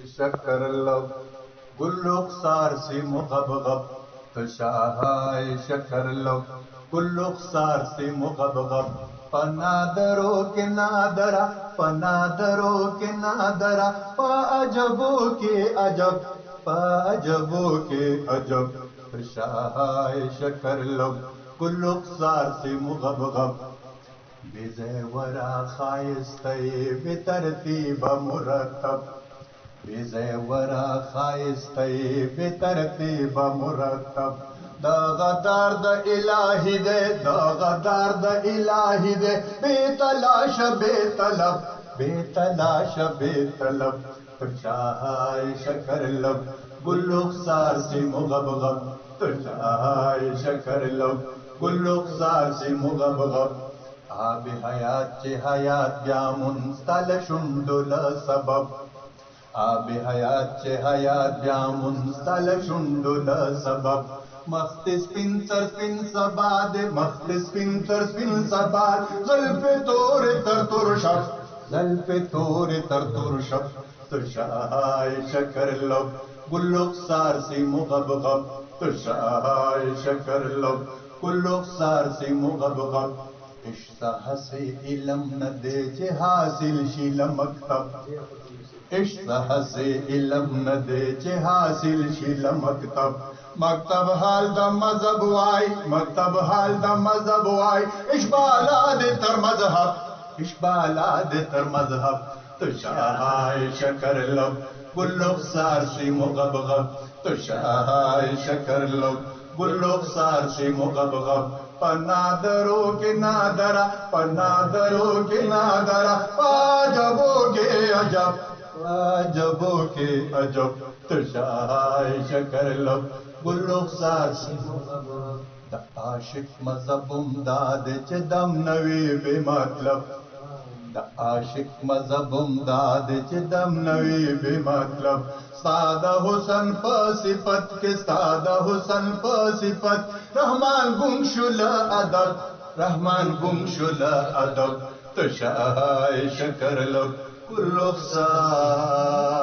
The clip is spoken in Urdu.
شکر لب گل رخسار سی مغبغب تو شاہائے شکر لب گل رخسار سی مغبغب پنادرو کے نادرا پنادرو کے نادرا پا عجبو کے عجب پا عجبو کے عجب تو شاہائے شکر لب گل رخسار سی مغبغب بے زیورا خائستہ بے ترتیب مرتب بے زیورا خائستہ بے ترتیب مرتب داغدار دا الہی دے داغدار دا الہی دے بے تلاش بے طلب بے تلاش بے طلب تو شاہائے شکر لب گل رخسار سی مغبغب تو شاہائے شکر لب گل رخسار سی مغبغب آب حیات چه حیات بیامون ستل شندل سبب آب حیات چه حیات بیامون ستل شندل سبب مختص پنسر پن سباد مختص پنسر پن سباد زلف تور تر تر شب زلف تور تر تر شب تو شاہائے شکر لب گل رخسار سی مغبغب تو شاہائے شکر لب گل رخسار سی مغبغب عشق سے علم نہ دے چے حاصل شیل مکتب عشق سے علم نہ دے چے حاصل شیل مکتب مکتب حال دا مذہب وائی مکتب حال دا مذہب وائی اشبالا دے تر مذہب اشبالا دے تر مذہب تو شاہائے شکر لب گل رخسار سی مغبغب تو شاہائے شکر لب گل رخسار سی مغبغب پنادرو کے نادرا پنادرو کے نادرا عجبو کے عجب عجبو کے عجب تو شاہائے شکر لب گل رخسار سی مغبغب دا عاشق مذہب امداد چے دم نوی بے مطلب دا عاشق مذہب امداد چے دم نوی بے مطلب سادہ حسن پا صفت کے سادہ حسن پا صفت رحمان گمشل ادب رحمان گمشل ادب تو شاہائے شکر لب گل رخسار